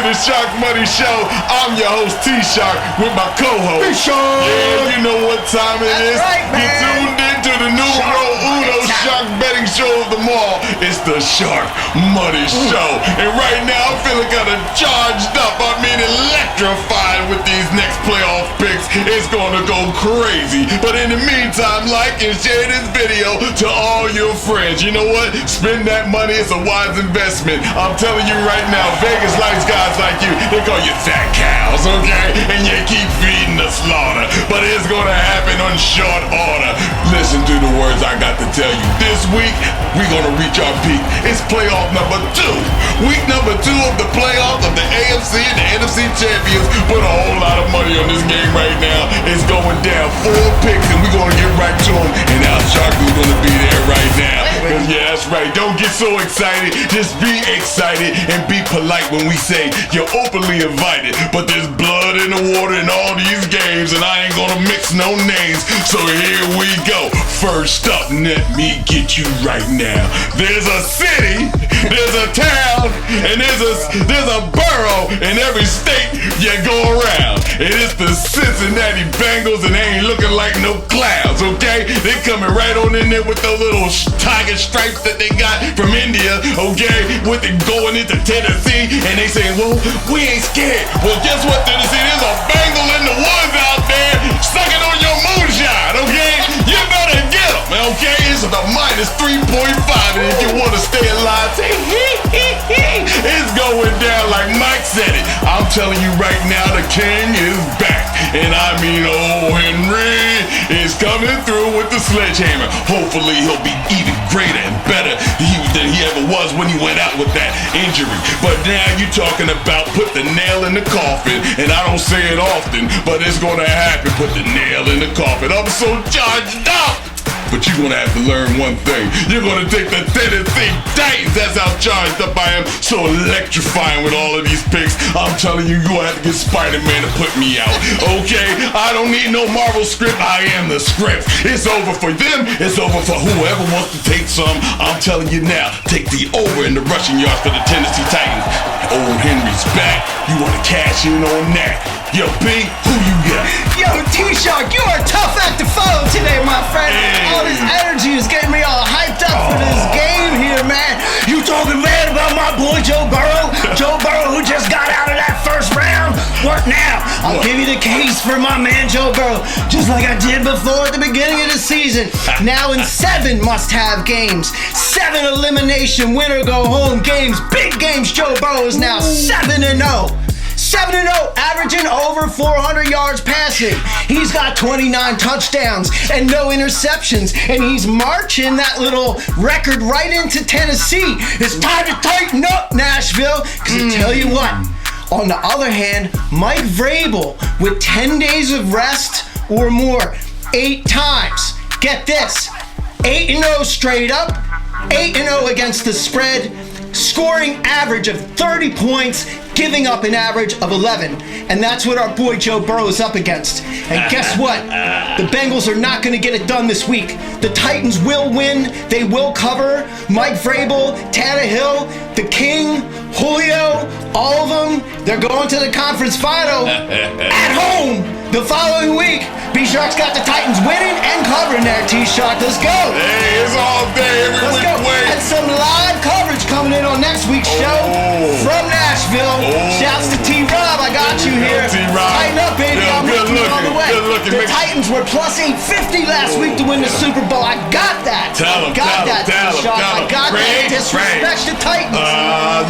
the Sharkmoney Show. I'm your host, T-Shark, with my co-host. T-Shark. Yeah, you know what time it is. Right, man. You're tuned into the numero uno shark betting show of them all. It's the Sharkmoney Show. And right now, I'm feeling kind of charged up. I mean, electrified with these next playoff picks. It's going to go crazy. But in the meantime, like and share this video to all your friends. You know what? Spend that money. It's a wise investment. I'm telling you right now, Vegas likes guys like you. They call you fat cows, okay? And you keep feeding the slaughter. But it's going to happen on short order. Listen to the words I got to tell you. This week, we're going to reach our peak. It's playoff number 2. Week number 2 of the playoffs of the AFC and the NFC champions. Put a whole lot of money on this game right now. It's going down 4 picks, and we're going to get right to them. And Al Shark's going to be there right now. Yeah, that's right. Don't get so excited. Just be excited and be polite when we say you're openly invited. But there's blood in the water in all these games, and I ain't gonna mix no names. So here we go. First up, let me get you right now. There's a city, there's a town, and there's a borough in every state you go around. It is the Cincinnati Bengals, and they ain't looking like no clouds, okay? They coming right on in there with those little tiger stripes that they got from India, okay? With it going into Tennessee, and they saying, well, we ain't scared. Well, guess what, Tennessee? There's a Bengal in the woods out there sucking on your moonshine, okay? You better get them, okay? It's the minus 3.5, and if you want to stay alive, say it's going down like Mike said it. I'm telling you right now, the king is back. And I mean, oh, Henry is coming through with the sledgehammer. Hopefully, he'll be even greater and better than he ever was when he went out with that injury. But now you're talking about put the nail in the coffin. And I don't say it often, but it's going to happen. Put the nail in the coffin. I'm so charged up. But you're going to have to learn one thing. You're going to take the Tennessee Titans. That's how charged up I am. So electrifying with all of these picks. I'm telling you, you're going to have to get Spider-Man to put me out. Okay? I don't need no Marvel script. I am the script. It's over for them. It's over for whoever wants to take some. I'm telling you now, take the over in the rushing yards for the Tennessee Titans. Old Henry's back. You want to cash in on that? Yo, B, who you got? Yo, T-Shark, you are a tough act to follow today, my friend. Hey. All this energy is getting me all hyped up for this game here, man. You talking bad about my boy Joe Burrow? Joe Burrow, who just got out of that first round? What now? I'll give you the case for my man Joe Burrow, just like I did before at the beginning of the season. Now in 7 must-have games, 7 elimination winner-go-home games, big games. Joe Burrow is now 7-0. 7-0, averaging over 400 yards passing. He's got 29 touchdowns and no interceptions, and he's marching that little record right into Tennessee. It's time to tighten up, Nashville, because I tell you what, on the other hand, Mike Vrabel with 10 days of rest or more, 8 times. Get this, 8-0 straight up, 8-0 against the spread, scoring average of 30 points, giving up an average of 11. And that's what our boy Joe Burrow is up against. And guess what? The Bengals are not going to get it done this week. The Titans will win. They will cover. Mike Vrabel, Tannehill, the King, Julio, all of them, they're going to the conference final at home the following week. B-Shark's got the Titans winning and covering there, T-Shark. Let's go. Hey, it's all day, every Let's which go. way. And some live coverage coming in on next week's show from Nashville. Shouts to T-Rob. I got you here. T-Rob. Tighten up, baby. Yo, I'm with you all the way. Good looking. The Titans were plus 850 last week to win the Super Bowl. I got that. Tell 'em, got tell 'em, that, tell 'em, T-Shark. tell 'em. I got Craig, that. Disrespect the Titans.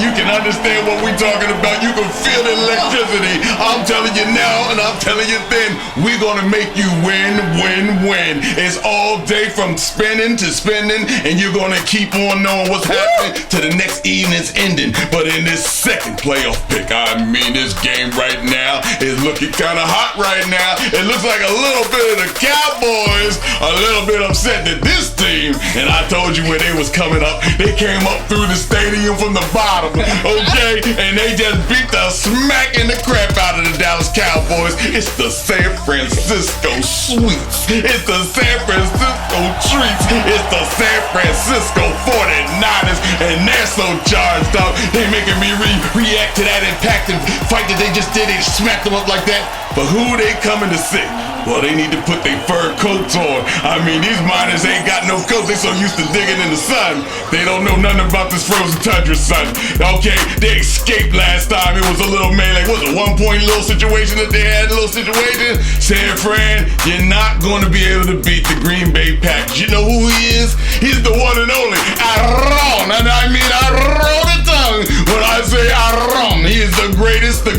You can understand what we're talking about. You can feel the electricity. I'm telling you now, and I'm telling you then, we're going to make you win, win, win. It's all day from spinning to spinning, and you're going to keep on knowing what's happening to the next evening's ending. But in this second playoff pick, I mean, this game right now is looking kind of hot right now. It looks like a little bit of the Cowboys a little bit upset that this team, and I told you when they was coming up, they came up through the stadium from the bottom, okay? And they just beat the smack in the crap out of the Dallas Cowboys. It's the San Francisco Sweets. It's the San Francisco Francisco treats. It's the San Francisco 49ers, and they're so charged up. They making me react to that impacting fight that they just did. They smacked them up like that. But who they coming to see? Well, they need to put their fur coats on. I mean, these miners ain't got no coats. They so used to digging in the sun. They don't know nothing about this frozen tundra, son. Okay, they escaped last time. It was a little melee. Was it 1 point little situation that they had? A little situation? San Fran, you're not going to be able to beat the Green Bay Packers. You know who he is? He's the one and only Aaron. And I mean, I roll the tongue when I say Aaron. He is the greatest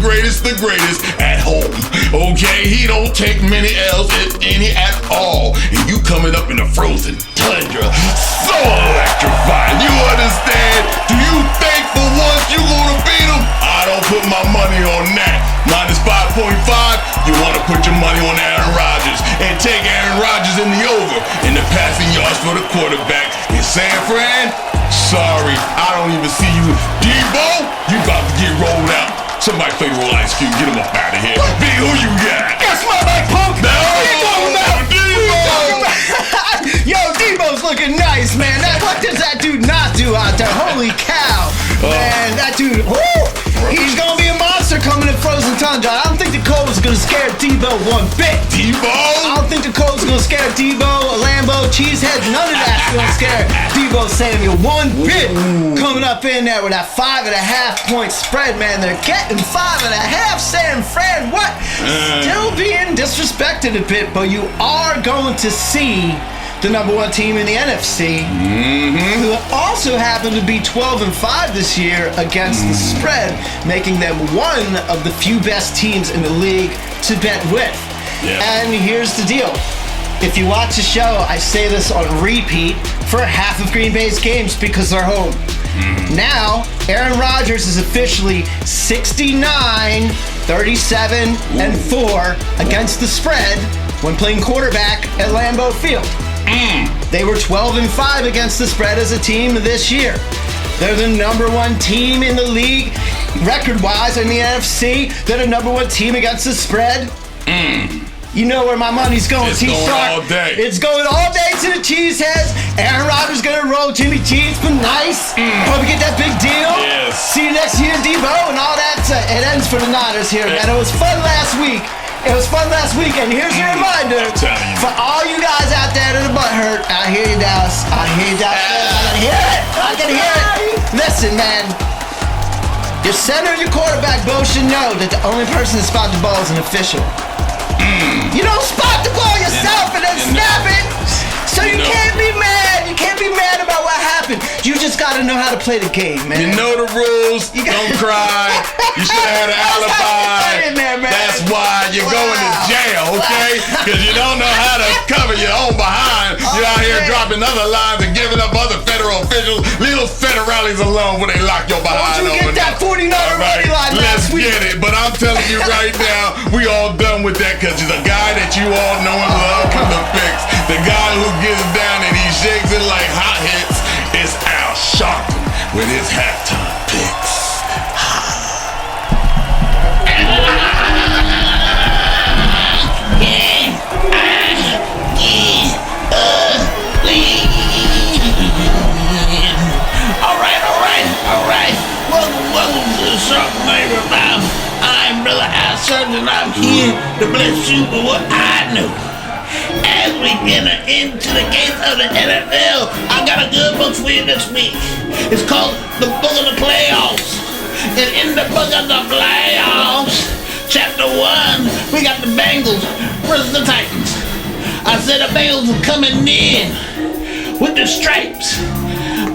at home. Okay, he don't take many L's, if any at all. And you coming up in the frozen tundra, so electrifying. You understand? Do you think for once you gonna beat him? I don't put my money on that. Minus 5.5, you wanna put your money on Aaron Rodgers and take Aaron Rodgers in the over and the passing yards for the quarterback. In San Fran, sorry, I don't even see you. Debo, you about to get rolled out. Somebody play the roll Ice Cube, get him up out of here. B, who you got? That's my bike, punk. No, What are you talking about? Debo. Yo, Debo's looking nice, man. What does that dude not do out there? Holy cow. Man, that dude, he's gonna be a monster coming in frozen tundra. I don't think the cold is gonna scare Debo one bit. Debo? I don't think the cold's gonna scare Debo, a Lambo, Cheesehead, none of that's gonna scare Debo Samuel one bit. Coming up in there with that 5.5 point spread, man. They're getting 5.5. San Fran, what? Still being disrespected a bit, but you are going to see the number one team in the NFC, who also happen to be 12-5 this year against the spread, making them one of the few best teams in the league to bet with. Yeah. And here's the deal. If you watch the show, I say this on repeat for half of Green Bay's games because they're home. Now, Aaron Rodgers is officially 69, 37, and 4 against the spread when playing quarterback at Lambeau Field. They were 12-5 against the spread as a team this year. They're the number one team in the league, record-wise in the NFC. They're the number one team against the spread. You know where my money's going, It's going all day. It's going all day to the Cheeseheads. Aaron Rodgers gonna roll Jimmy G. It's been nice. Probably get that big deal. Yes. See you next year, Debo, and all that. It ends for the Niners here, man. It was fun last week. And here's a reminder telling you. for all you guys out there that are butthurt. I hear you, Dallas. I hear you, Dallas. I can hear it. Listen, man. Your center and your quarterback both should know that the only person that spots the ball is an official. You don't spot the ball yourself and then snap it. So you can't be mad. You can't be mad about what happened. You just gotta know how to play the game, man. You know the rules. Don't cry. You should have had an alibi. That's why you're going to jail, okay? Because you don't know how to cover your own behind. You're out here dropping other lines and giving up other federal officials. Leave those federales alone when they lock your behind Don't you over get that there. 49 money line Let's last week? get it. But I'm telling you right now, we all done with that because he's a guy that you all know and love from the fix. The guy who gets down and he shakes it like hot hits is Al Sharpton with his halftime picks. All right. Welcome to the Sharkmoney Revival. I'm Brother Al Sharpton, and I'm here to bless you with what I know. As we enter into the gates of the NFL, I got a good book for you this week. It's called The Book of the Playoffs. And in the Book of the Playoffs, Chapter 1, we got the Bengals versus the Titans. I said the Bengals are coming in with the stripes,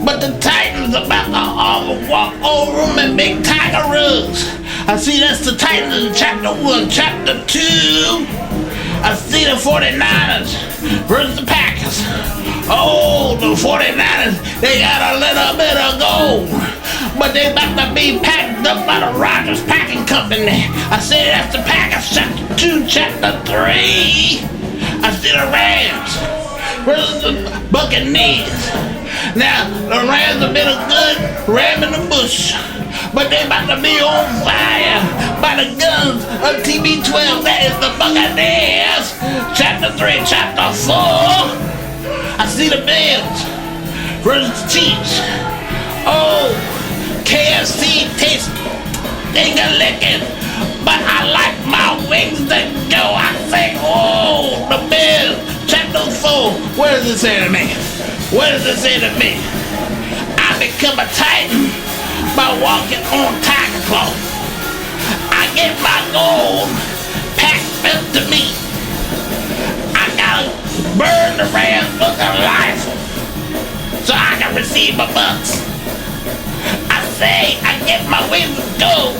but the Titans about to walk over them and make tiger rugs. I see that's the Titans in Chapter 1. Chapter 2, I see the 49ers versus the Packers. Oh, the 49ers, they got a little bit of gold, but they about to be packed up by the Rogers Packing Company. I say that's the Packers. Chapter 2, Chapter 3, I see the Rams versus the Buccaneers. Now, the Rams have been a good ram in the bush, but they about to be on fire by the guns of TB12. That is the Buccaneers. Chapter 3, Chapter 4. see the Bills versus the Chiefs. Oh, KFC tastes ding-a-licking, but I like my wings to go. I say, oh, the Bills, chapter 4. What does it say to me? What does it say to me? I become a Titan by walking on tiger claws. I get my gold packed up to me. I gotta burn the Rams with a rifle so I can receive my bucks. I say I get my wings to go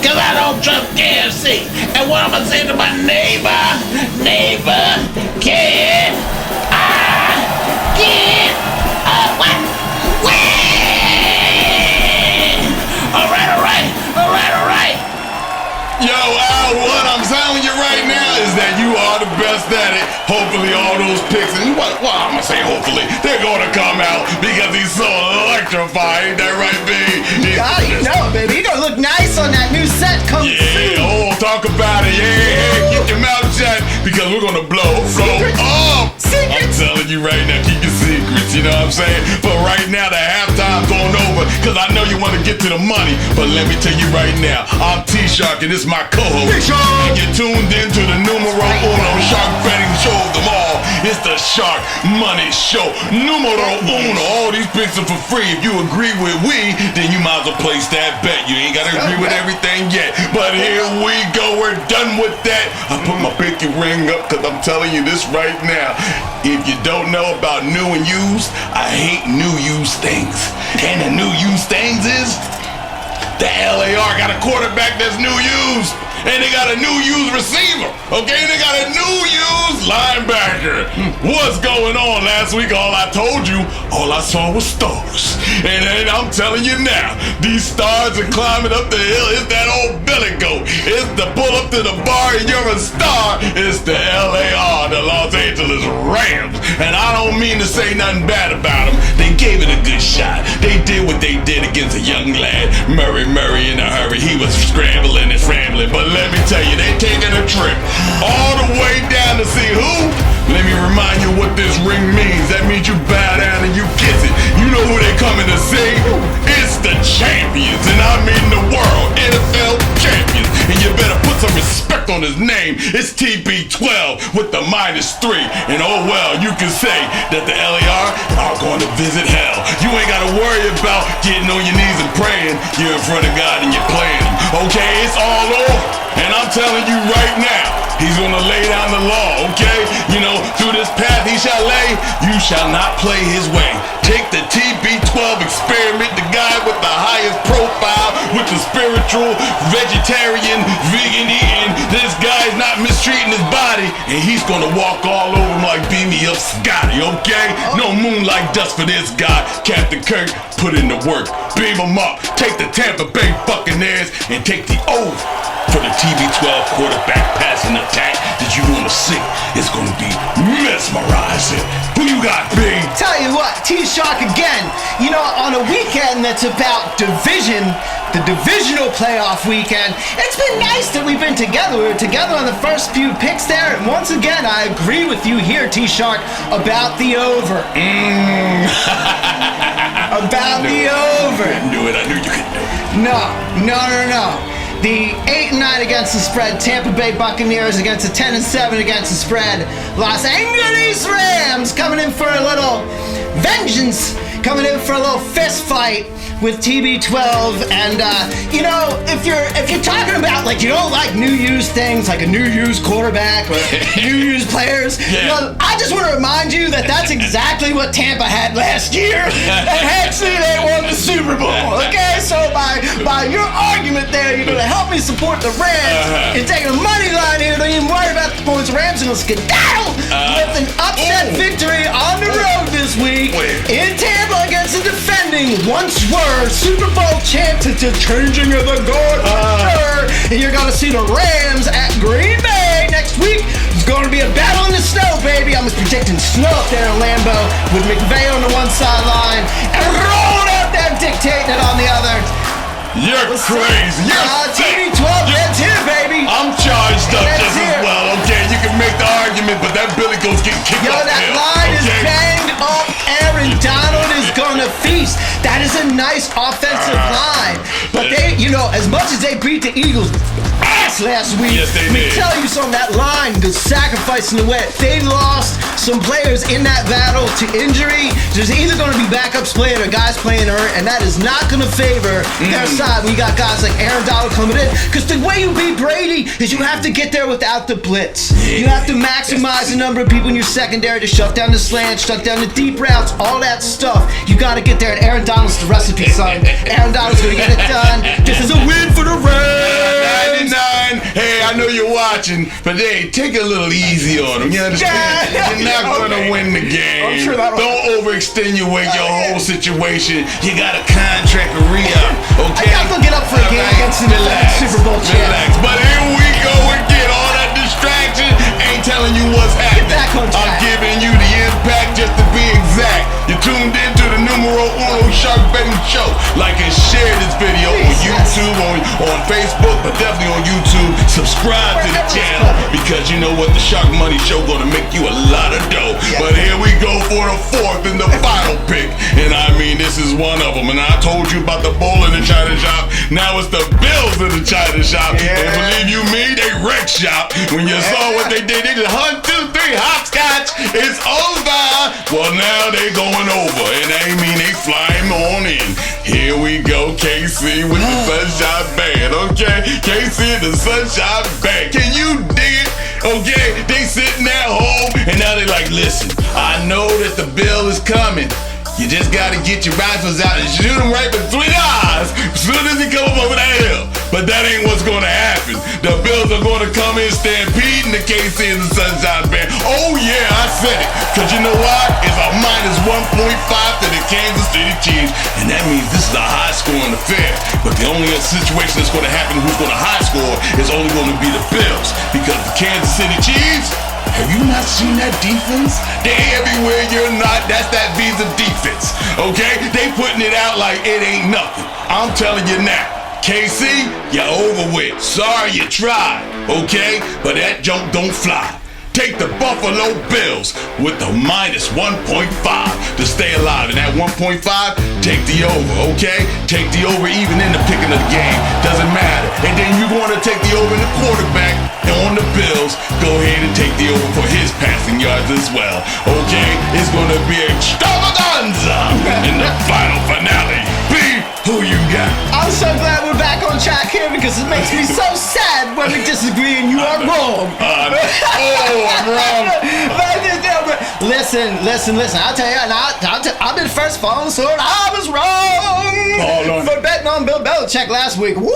cause I don't trust KFC. And what I'm gonna say to my neighbor, can I get a what? Alright. Yo, Al, what I'm telling you right now is that you are the best at it. Hopefully all those picks, and well, I'm gonna say hopefully, they're gonna come out because he's so electrifying. Ain't that right, B? God, you know, baby. You're gonna look nice on that new set come soon. Oh, talk about it. Yeah, keep your mouth shut because we're gonna blow up. I'm telling you right now, keep your secrets, you know what I'm saying? But right now, the halftime's going over because I know you want to get to the money. But let me tell you right now, I'm T-Shark and this is my co-host. And you're tuned in to the numero uno shark betting show of them all. It's the Shark Money Show. Numero uno. All these picks are for free. If you agree with we, then you might as well place that bet. You ain't got to agree with everything yet. But here we go. We're done with that. I put my pinky ring up because I'm telling you this right now. If you don't know about new and used, I hate new used things. And the new used things is the LAR got a quarterback that's new used. And they got a new used receiver, okay? They got a new used linebacker. What's going on? Last week, all I told you, all I saw was stars. And I'm telling you now, these stars are climbing up the hill. It's that old belly goat. It's the pull up to the bar and you're a star. It's the LAR, the Los Angeles Rams. And I don't mean to say nothing bad about them. They gave it a good shot. They did what they did against a young lad, Murray in a hurry. He was scrambling and scrambling, but let me tell you, they taking a trip all the way down to see who? Let me remind you what this ring means. That means you bow down and you kiss it. You know who they coming to see? It's the champions, and I mean the world, NFL champions. And you better put some respect on his name. It's TB12 with the -3. And oh well, you can say that the LAR are going to visit hell. You ain't got to worry about getting on your knees and praying. You're in front of God and you're playing him. Okay, it's all over. And I'm telling you right now, he's gonna lay down the law, okay? You know, through this path he shall lay, you shall not play his way. Take the TB12 experiment, the guy with the highest profile, with the spiritual, vegetarian, vegan eating. This guy's not mistreating his body, and he's gonna walk all over him like beam me up Scotty, okay? No moonlight dust for this guy. Captain Kirk, put in the work. Beam him up. Take the Tampa Bay Buccaneers and take the oath for the TB12 quarterback passing attack that you want to see. It's going to be mesmerizing. Who you got, B? Tell you what, T-Shark again. You know, on a weekend that's about division, the divisional playoff weekend, it's been nice that we've been together. We were together on the first few picks there, and once again, I agree with you here, T-Shark, about the over. About the over. I knew it. I knew you could do it. No. The 8-9 against the spread, Tampa Bay Buccaneers against the 10-7 against the spread. Los Angeles Rams coming in for a little vengeance, coming in for a little fist fight with TB12. And you know, if you're talking about like you don't like new used things like a new used quarterback or new used players, you know, I just want to remind you that that's exactly what Tampa had last year, and actually they won the Super Bowl. Okay, so by your argument there, you're gonna help me support the Rams and take a money line here. Don't even worry about the points. Rams gonna skedaddle with an upset victory on the road this week in Tampa against the defending once were Super Bowl champs. It's a changing of the guard for sure. And you're gonna see the Rams at Green Bay next week. It's gonna be a battle in the snow, baby. I'm predicting snow up there in Lambeau with McVay on the one sideline and rolling out there dictating it on the other. You're crazy. You're TB12, that's here, baby. I'm charged up just as well. Okay, you can make the argument, but that Billy Goat's getting kicked off that here. line is banged on gonna feast. That is a nice offensive line. But they, as much as they beat the Eagles ass last week, yes, they let me did. tell you something, that line was sacrificing the wet. They lost some players in that battle to injury. There's either gonna be backups playing or guys playing hurt, and that is not gonna favor their side when you got guys like Aaron Donald coming in. Because the way you beat Brady is you have to get there without the blitz. You have to maximize the number of people in your secondary to shut down the slant, shut down the deep routes, all that stuff. You gotta get there, and Aaron Donald's the recipe, son. Aaron Donald's gonna get it done. This is a win for the Rams. 99. Hey, I know you're watching, but hey, take it a little easy on them. You understand? Yeah. You're not gonna win the game. I'm sure that'll- Don't overextenuate your whole situation. You got a contract to re-up, okay? I gotta go get up for a game against the Relax. Super Bowl champ. Relax. But here we go again. All that distraction ain't telling you what's happening. back on track. I'm giving you the impact just to be exact. You tuned into the numero uno Shark Betting Show. Like and share this video on YouTube, on Facebook, but definitely on YouTube. Subscribe to the channel because you know what? The Shark Money Show gonna make you a lot of dough. But here we go for the fourth and the final pick. And I mean, this is one of them. And I told you about the bull in the China shop. Now it's the Bills in the China shop. And believe you me, they wreck shop. When you saw what they did, they just 1, 2, 3, hopscotch. It's over. Well, now they going over. And I mean, they flying on in. Here we go, KC with the Sunshine Band. Okay, KC and the Sunshine Band. Can you dig it? Okay, they sitting at home and now they like, listen, I know that the bill is coming. You just gotta get your rifles out and shoot them right between the eyes as soon as he come up over that hill. But that ain't what's gonna happen. The Bills are gonna come in stampeding the KC and the Sunshine Band. Oh yeah, I said it. Cause you know why? It's a minus 1.5 to the Kansas City Chiefs. And that means this is a high scoring affair. But the only situation that's gonna happen who's gonna high score is only gonna be the Bills. Because the Kansas City Chiefs, have you not seen that defense? They everywhere you're not. That's that Visa defense. Okay? They putting it out like it ain't nothing. I'm telling you now. KC, you're over with. Sorry you tried. Okay? But that joke don't fly. Take the Buffalo Bills with the minus 1.5 to stay alive. And that 1.5, take the over, okay? Take the over even in the picking of the game. Doesn't matter. And then you want to take the over in the quarterback on the Bills. Go ahead and take the over for his passing yards as well. Okay? It's going to be extravaganza in the final finale. B, who you got? I'm so glad we're back on track here because it makes me so sad when we disagree and you are wrong. I'm wrong. Listen. I'll tell you, and I've been first following the sword. I was wrong for betting on Bill Belichick last week. Woo!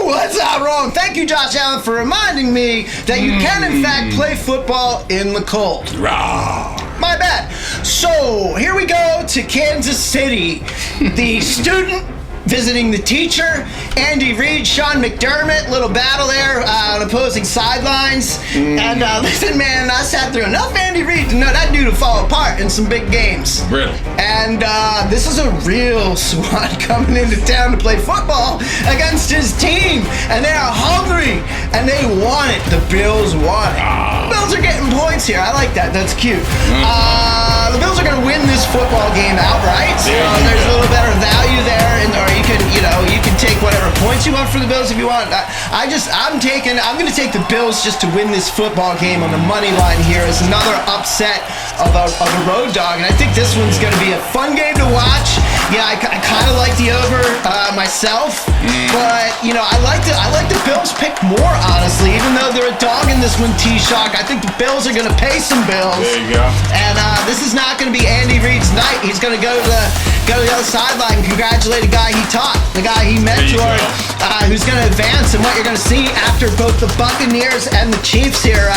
Was I wrong? Thank you, Josh Allen, for reminding me that you can, in fact, play football in the cold. My bad. So, here we go to Kansas City. The student visiting the teacher, Andy Reid, Sean McDermott, little battle there on opposing sidelines. And listen, man, I sat through enough Andy Reid to know that dude will fall apart in some big games. Really? And this is a real squad coming into town to play football against his team. And they are hungry, and they want it. The Bills want it. The Bills are getting points here. I like that. That's cute. The Bills are going to win this football game outright. There's a little better value there, or you can take whatever points you want for the Bills if you want. I'm going to take the Bills just to win this football game on the money line here as another upset of a road dog, and I think this one's going to be a fun game to watch. Yeah, I kind of like the over myself, but I like the Bills pick more, honestly, even though they're a dog in this one. T-Shock, I think the Bills are going to pay some bills. There you go. And this is not going to be Andy Reid's night. He's going to go to the other sideline and congratulate a guy he taught, the guy he mentored, who's going to advance. And what you're going to see after both the Buccaneers and the Chiefs here,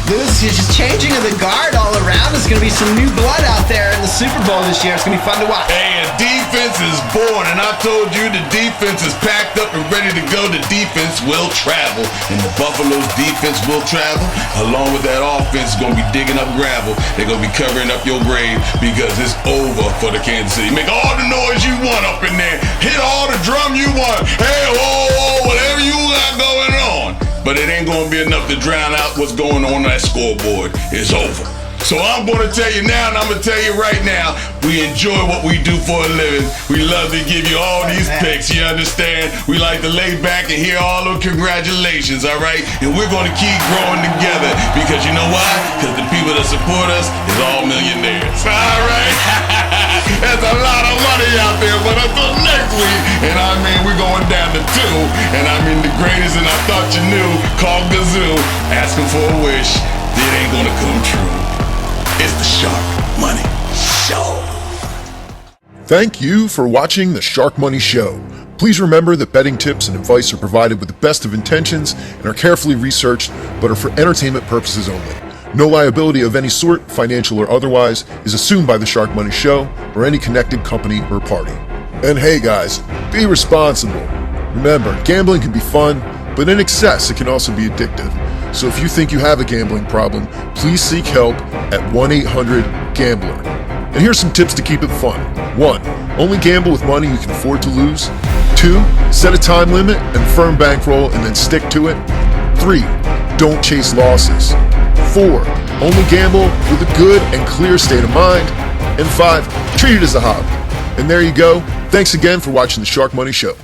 this is just changing of the guard all around. There's going to be some new blood out there in the Super Bowl this year. It's going to be fun to watch. Hey, a defense is born, and I told you the defense is packed up and ready to go. The defense will travel, and the Buffalo's defense will travel. Along with that offense, is going to be digging up gravel. They're going to be covering up your grave because it's over for the Kansas City. Make all the noise you want up in there. Hit all the drum you want. Hey, whoa, whatever you got going on. But it ain't going to be enough to drown out what's going on that scoreboard. It's over. So I'm going to tell you now, and I'm going to tell you right now, we enjoy what we do for a living. We love to give you all these picks, you understand? We like to lay back and hear all the congratulations, all right? And we're going to keep growing together because you know why? Because the people that support us is all millionaires, all right? There's a lot of money out there, but until next week, and I mean, we're going down to 2, and I mean the greatest, and I thought you knew, called Gazoo, asking for a wish, it ain't gonna come true. It's the Shark Money Show. Thank you for watching the Shark Money Show. Please remember that betting tips and advice are provided with the best of intentions and are carefully researched, but are for entertainment purposes only. No liability of any sort, financial or otherwise, is assumed by the Shark Money Show or any connected company or party. And hey guys, be responsible. Remember, gambling can be fun, but in excess it can also be addictive. So if you think you have a gambling problem, please seek help at 1-800-GAMBLER. And here's some tips to keep it fun. 1. Only gamble with money you can afford to lose. 2. Set a time limit and firm bankroll and then stick to it. 3. Don't chase losses. 4. Only gamble with a good and clear state of mind. And 5. Treat it as a hobby. And there you go. Thanks again for watching the Shark Money Show.